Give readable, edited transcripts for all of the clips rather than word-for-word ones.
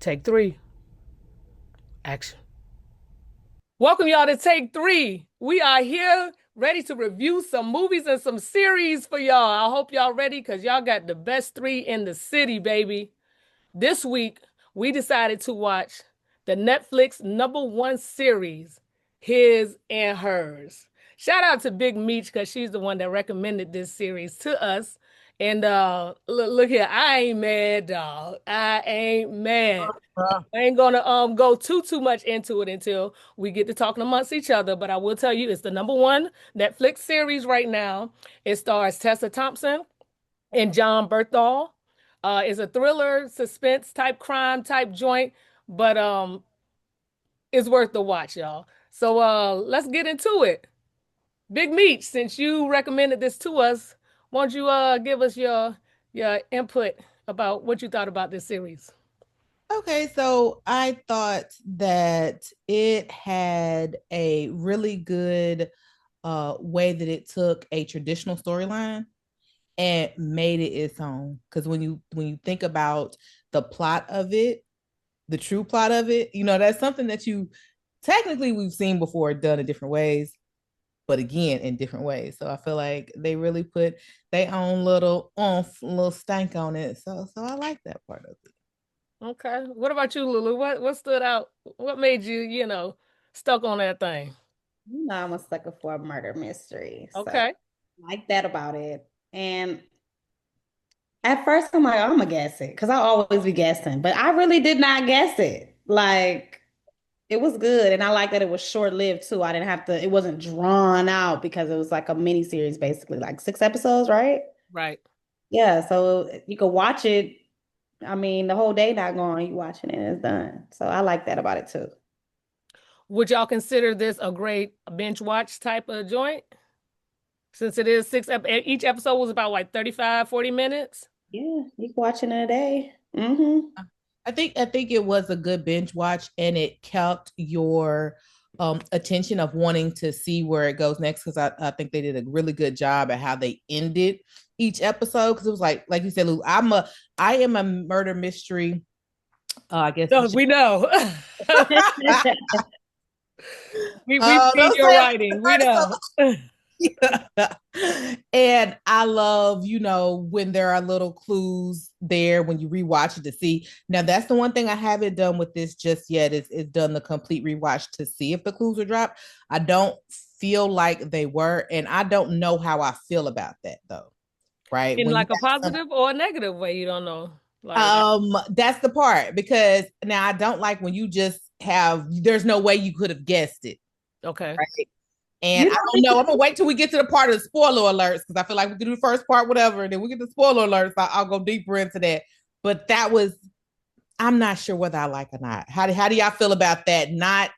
Take three. Action. Welcome y'all to Take Three. We are here ready to review some movies and some series for y'all. I hope y'all ready because y'all got the best three in the city, baby. This week, we decided to watch the Netflix #1 series, His and Hers. Shout out to Big Meech because she's the one that recommended this series to us. And look here, I ain't mad, dog. I ain't mad. I ain't gonna go too much into it until we get to talking amongst each other. But I will tell you, it's the #1 Netflix series right now. It stars Tessa Thompson and Jon Bernthal. It's a thriller, suspense type crime type joint, but it's worth the watch, y'all. So let's get into it. Big Meech, since you recommended this to us, won't you give us your input about what you thought about this series? Okay, so I thought that it had a really good way that it took a traditional storyline and made it its own. Because when you think about the plot of it, the true plot of it, that's something that you technically we've seen before done in different ways, but again in different ways. So I feel like they really put their own little little stank on it. So I like that part of it. Okay. What about you, Lulu? What stood out? What made you, stuck on that thing? You know, I'm a sucker for a murder mystery. So I Okay. like that about it. And at first I'm like, I'm gonna guess it because I always be guessing, but I really did not guess it. Like it was good. And I like that it was short-lived too. I didn't have to, it wasn't drawn out because it was like a mini series, basically, like 6 episodes, right? Right. Yeah, so you could watch it. I mean, the whole day not going, you watching it and it's done. So I like that about it too. Would y'all consider this a great binge watch type of joint? Since it is each episode was about like 35, 40 minutes. Yeah, you can watch it in a day. Mm-hmm. I think it was a good binge watch, and it kept your attention of wanting to see where it goes next, because I think they did a really good job at how they ended each episode, because it was like you said, Lou, I am a murder mystery, I guess. No, we know. We've seen Don't your say writing. We murder so know. and I love, when there are little clues there when you rewatch it to see. Now, that's the one thing I haven't done with this just yet is done the complete rewatch to see if the clues were dropped. I don't feel like they were, and I don't know how I feel about that though. Right? In When you like a have positive or a negative way, you don't know. Like, that's the part, because now I don't like when you just have there's no way you could have guessed it. okay. Right? And You I don't don't think know. I'm gonna wait till we get to the part of the spoiler alerts, because I feel like we can do the first part, whatever, and then we get the spoiler alerts. I'll go deeper into that. But that was, I'm not sure whether I like or not. How do y'all feel about that? Not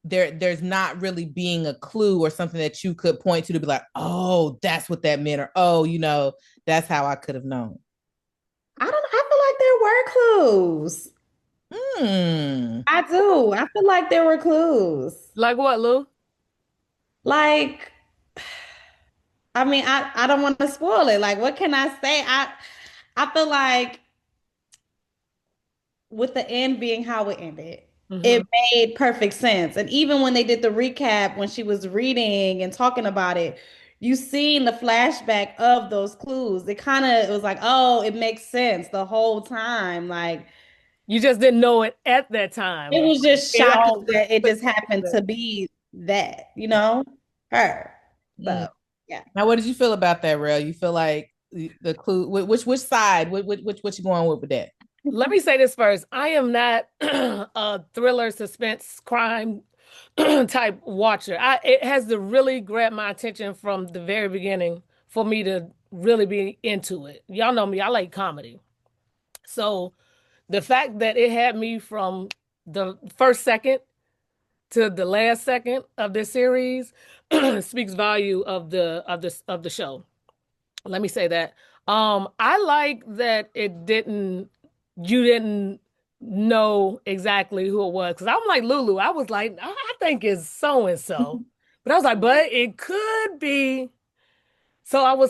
there's not really being a clue or something that you could point to be like, oh, that's what that meant, or oh, that's how I could have known. I don't I feel like there were clues. Hmm. I do. I feel like there were clues. Like what, Lou? Like, I mean, I don't want to spoil it. Like, what can I say? I feel like with the end being how it ended, Hmm. it made perfect sense. And even when they did the recap, when she was reading and talking about it, you seen the flashback of those clues. It was like, oh, it makes sense the whole time. Like, You just didn't know it at that it time. was just It shocking all that it put just happened together. to be that, her. Mm. So, yeah. Now, what did you feel about that, Rail? You feel like the clue? Which side? Which you going with that? Let me say this first. I am not a thriller, suspense, crime type watcher. It has to really grab my attention from the very beginning for me to really be into it. Y'all know me, I like comedy. So the fact that it had me from the first second to the last second of this series speaks value of the show. Let me say that. I like that you didn't know exactly who it was. Because I'm like Lulu. I was like, I think it's so and so. But I was like, but it could be. So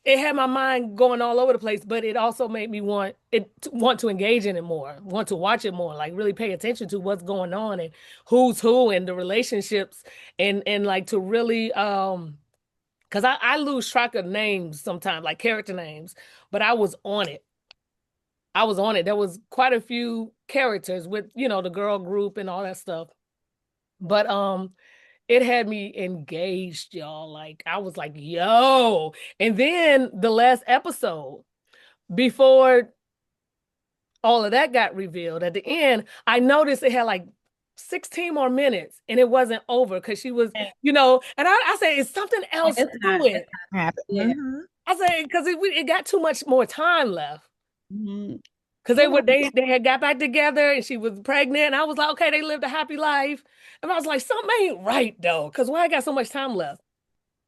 it had my mind going all over the place, but it also made me want to engage in it more, want to watch it more, like really pay attention to what's going on and who's who and the relationships and like to really because I lose track of names sometimes, like character names, but I was on it. I was on it. There was quite a few characters with, the girl group and all that stuff. But it had me engaged, y'all. Like I was like, yo. And then the last episode, before all of that got revealed at the end, I noticed it had like 16 more minutes and it wasn't over because she was, and I said, it's something else to it. Yeah. Mm-hmm. I said, because it got too much more time left. Mm-hmm. Because they had got back together and she was pregnant. And I was like, okay, they lived a happy life. And I was like, something ain't right though. Because why I got so much time left?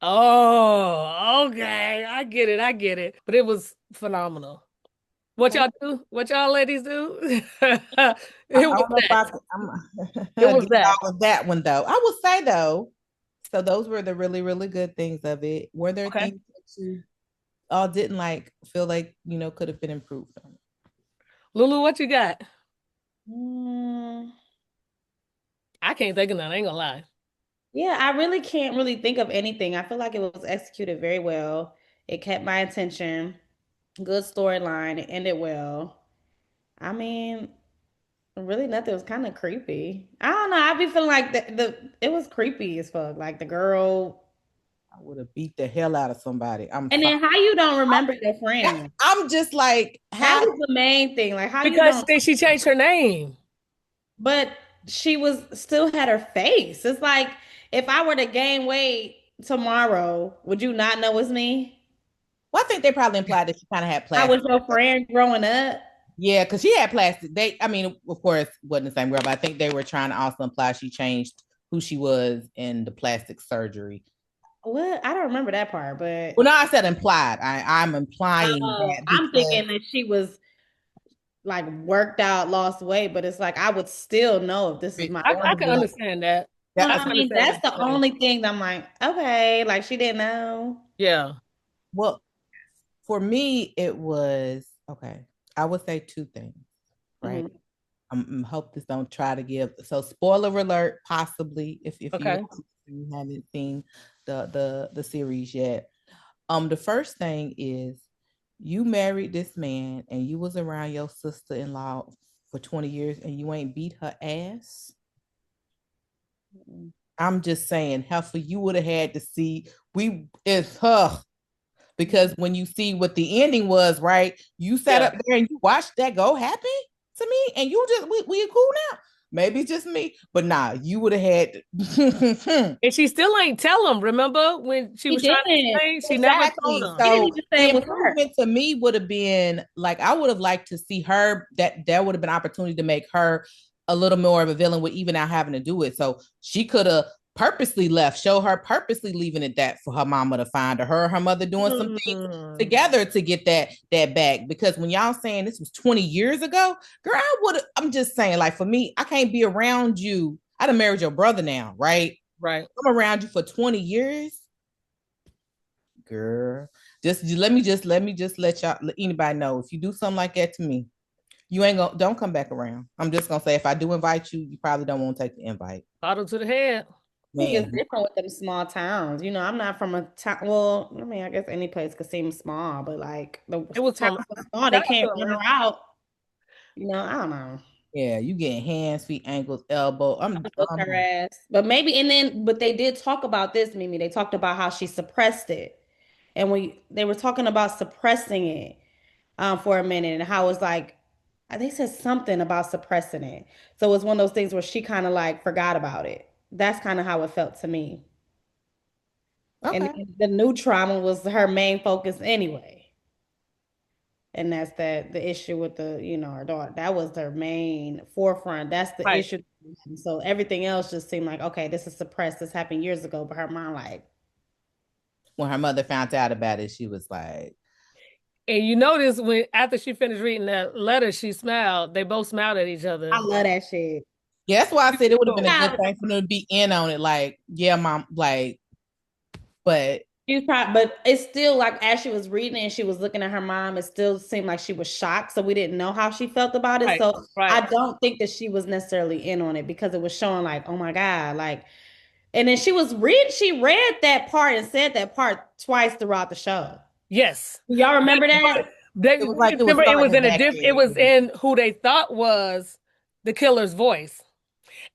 Oh, okay. I get it. I get it. But it was phenomenal. What y'all do? What y'all ladies do? It was that. It was that. All of that one though. I will say though, so those were the really, really good things of it. Were there Okay. things that you all didn't like, feel like, could have been improved on? Lulu, what you got? Mm, I can't think of none. I ain't gonna lie. yeah, I really can't really think of anything. I feel like it was executed very well. It kept my attention. Good storyline. It ended well. I mean, really nothing. It was kind of creepy. I don't know. I be feeling like it was creepy as fuck. Like the girl. I would have beat the hell out of somebody. And then how you don't remember your friend? I'm just like, That was the main thing. Like how you Because don't. she changed her name. But she was still had her face. It's like if I were to gain weight tomorrow, would you not know it's me? Well, I think they probably implied that she kind of had I plastic. was your friend growing up. Yeah, because she had plastic. I mean, of course, wasn't the same girl, but I think they were trying to also imply she changed who she was in the plastic surgery. What? I don't remember that part, but Well, no, I said implied. I'm implying that I'm thinking that she was like worked out, lost weight, but it's like I would still know if this is my I can friend. understand that. You know I what can I mean? understand That's the that. only thing that I'm like, okay, like she didn't know. Yeah. well, for me, it was okay. I would say two things, right? Mhm. I hope this don't try to give so spoiler alert, possibly if Okay. you haven't seen the series yet. The first thing is you married this man and you was around your sister-in-law for 20 years and you ain't beat her ass. I'm just saying, Heifer, you would have had to see it's her. Because when you see what the ending was, right? You sat up there and you watched that go happen to me, and you just we cool now. Maybe it's just me, but nah, you would have had And she still ain't tell him. Remember when she was trying to explain? She never told exactly. him. She didn't So even say the it was her. improvement to me would have been like I would have liked to see her that would have been opportunity to make her a little more of a villain with even now having to do it. So she could have purposely left, show her purposely leaving it that for her mama to find her mother doing some things together to get that back. Because when y'all saying this was 20 years ago, girl, I'm just saying, like for me, I can't be around you. I done married your brother now, right? Right. I'm around you for 20 years. Girl, let me just let y'all let anybody know if you do something like that to me, you ain't gonna don't come back around. I'm just gonna say if I do invite you, you probably don't want to take the invite. Bottle to the head. I think it's different with them small towns. You know, I'm not from a town. Well, I mean, I guess any place could seem small, but like the It was towns from are small, they can't run her out. You know, I don't know. Yeah, you getting hands, feet, ankles, elbow. I'm Her ass. But maybe, and then, but they did talk about this, Mimi. They talked about how she suppressed it. And they were talking about suppressing it for a minute and how it's like, they said something about suppressing it. So it's one of those things where she kind of like forgot about it. That's kind of how it felt to me. And okay. the new trauma was her main focus anyway. And that's the issue with her daughter. That was their main forefront. That's the Right. issue. So everything else just seemed like, okay, this is suppressed. This happened years ago. But her mind, like, When her mother found out about it, she was like, And you notice when after she finished reading that letter, she smiled. They both smiled at each other. I love that shit. yeah, that's why I said it would have been a Yeah. good thing for them to be in on it. Like, yeah, mom, like, but She's probably, but it's still like as she was reading it and she was looking at her mom, it still seemed like she was shocked. So we didn't know how she felt about it. Right, So I right. don't think that she was necessarily in on it because it was showing like, oh my God, like, and then she read that part and said that part twice throughout the show. Yes. Y'all remember But that? they It was like it was remember it was starting in a back it in. was in who they thought was the killer's voice.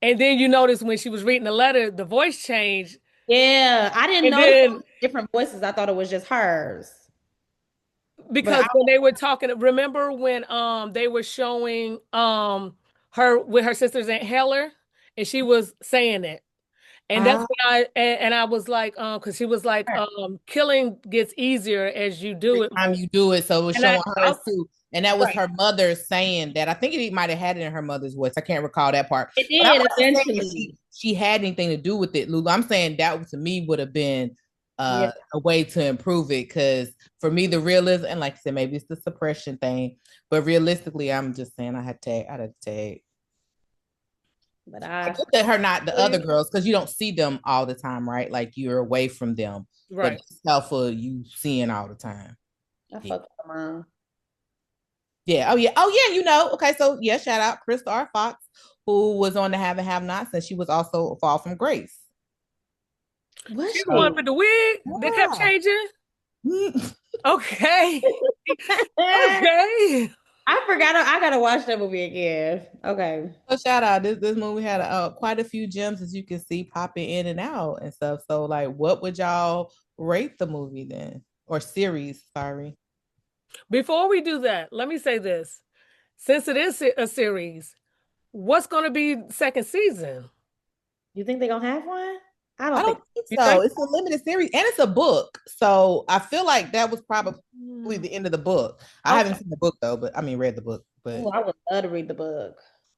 And then you notice when she was reading the letter, the voice changed. Yeah, I didn't And notice then different voices. I thought it was just hers. But because when they were talking, remember when they were showing her with her sister's inhaler and she was saying it. And that's I when I was like, because she was like, killing gets easier as you do every it time more. you do it, so it was And showing I hers too. And that was right. her mother saying that. I think it might have had it in her mother's voice. I can't recall that part. it But I did wasn't saying that eventually. she had anything to do with it, Lulu. I'm saying that to me would have been Yeah, a way to improve it. Because for me, the realism, and like I said, maybe it's the suppression thing, but realistically, I'm just saying I had to tag. but I get that her not the other girls because you don't see them all the time, right? Like you're away from them, but Right. it's helpful you seeing all the time. I Yeah. fuck with her mom. Yeah. Oh yeah. Oh yeah. You know. Okay. So yeah. Shout out Chris R. Fox, who was on the Have and Have Nots, and she was also a Fall from Grace. Was She's the one she? with the wig that kept Yeah. changing. Mm. Okay. Okay. I forgot. I gotta watch that movie again. Okay. So shout out. This movie had quite a few gems as you can see popping in and out and stuff. So like, what would y'all rate the movie then, or series? Sorry. Before we do that, let me say this. Since it is a series, what's going to be second season? You think they're gonna have one? I I don't don't think. think You so. think? It's a limited series and it's a book. So I feel like that was probably Hmm. the end of the book. I haven't Okay. seen the book though, but I mean read the book. Oh, But I would love to read the book.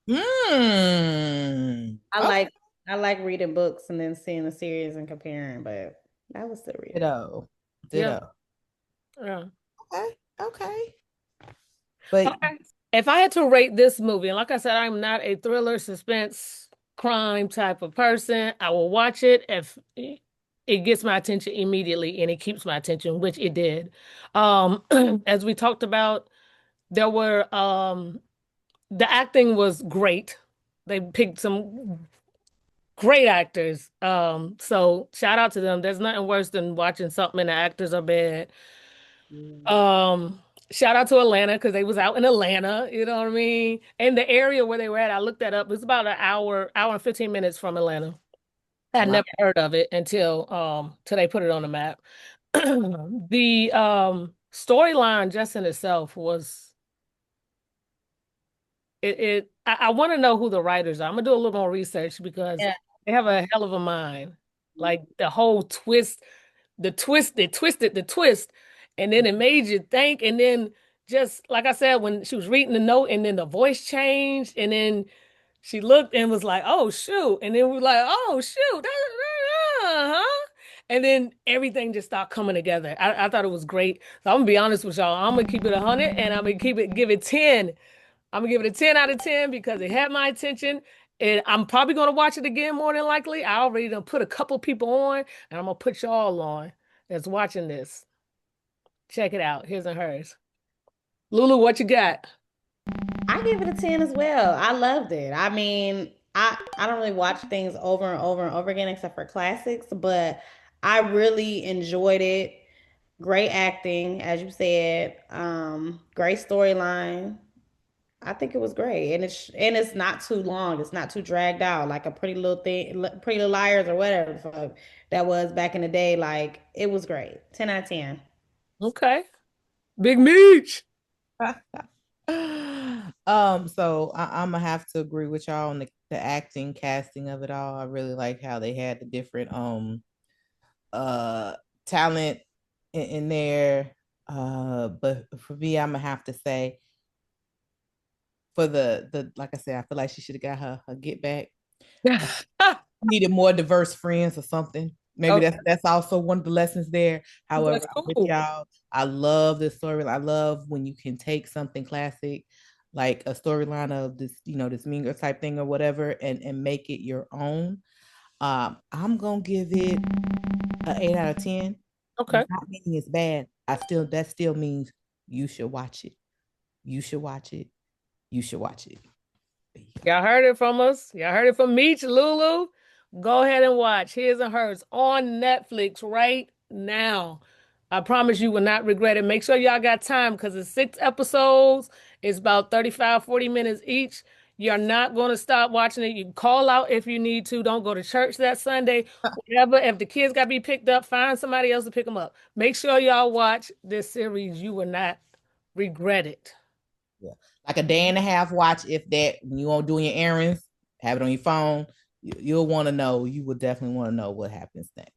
I okay. like I like reading books and then seeing the series and comparing, but I would still read it. Ditto. Yeah. Ditto. Yeah. Okay. Okay. But Okay. If I had to rate this movie, and like I said, I'm not a thriller, suspense, crime type of person, I will watch it if it gets my attention immediately and it keeps my attention, which it did. Um, as we talked about, there were the acting was great. They picked some great actors. So shout out to them. There's nothing worse than watching something and the actors are bad. Yeah. Um, Shout out to Atlanta because they was out in Atlanta, you know what I mean? And the area where they were at, I looked that up. It's about an hour and 15 minutes from Atlanta. I wow. never heard of it until they put it on the map. The storyline just in itself was I want to know who the writers are. I'm gonna do a little more research because Yeah. they have a hell of a mind. Like the whole twist, they twisted the twist, and then it made you think, and then just like I said, when she was reading the note, and then the voice changed, and then she looked and was like, "Oh shoot," and then we were like, "Oh shoot," huh? And then everything just started coming together. I thought it was great. So I'm gonna be honest with y'all. I'm gonna keep it 100, and I'm gonna give it 10. I'm gonna give it a 10 out of 10 because it had my attention. And I'm probably gonna watch it again more than likely. I already done put a couple people on, and I'm gonna put y'all on that's watching this. Check it out. His and hers. Lulu, what you got? I give it a 10 as well. I loved it. I mean, I don't really watch things over and over and over again except for classics, but I really enjoyed it. Great acting, as you said. Great storyline. I think it was great, and it's not too long. It's not too dragged out like a Pretty Little Thing, Pretty Little Liars or whatever the fuck that was back in the day. Like it was great. 10 out of 10. Okay. Big Meech. So I'm gonna have to agree with y'all on the acting, casting of it all. I really like how they had the different uh talent in there. But for me, I'm gonna have to say for the like I said, I feel like she should have got her get back. Needed more diverse friends or something. Maybe Okay. that's also one of the lessons there. However, That's I'm with cool. y'all. I love this story. I love when you can take something classic, like a storyline of this, this Mean Girl type thing or whatever, and make it your own. I'm gonna give it an 8 out of 10. Okay. Not meaning it's bad. That still means you should watch it. You should watch it. You should watch it. Y'all heard it from us. Y'all heard it from Meech, Lulu. Go ahead and watch His and Hers on Netflix right now. I promise you will not regret it. Make sure y'all got time because it's 6 episodes. It's about 35, 40 minutes each. You're not going to stop watching it. You can call out if you need to. Don't go to church that Sunday. Whatever. If the kids got to be picked up, find somebody else to pick them up. Make sure y'all watch this series. You will not regret it. Yeah. Like a day and a half watch, if that, when you won't doing your errands, have it on your phone. You'll want to know. You will definitely want to know what happens next.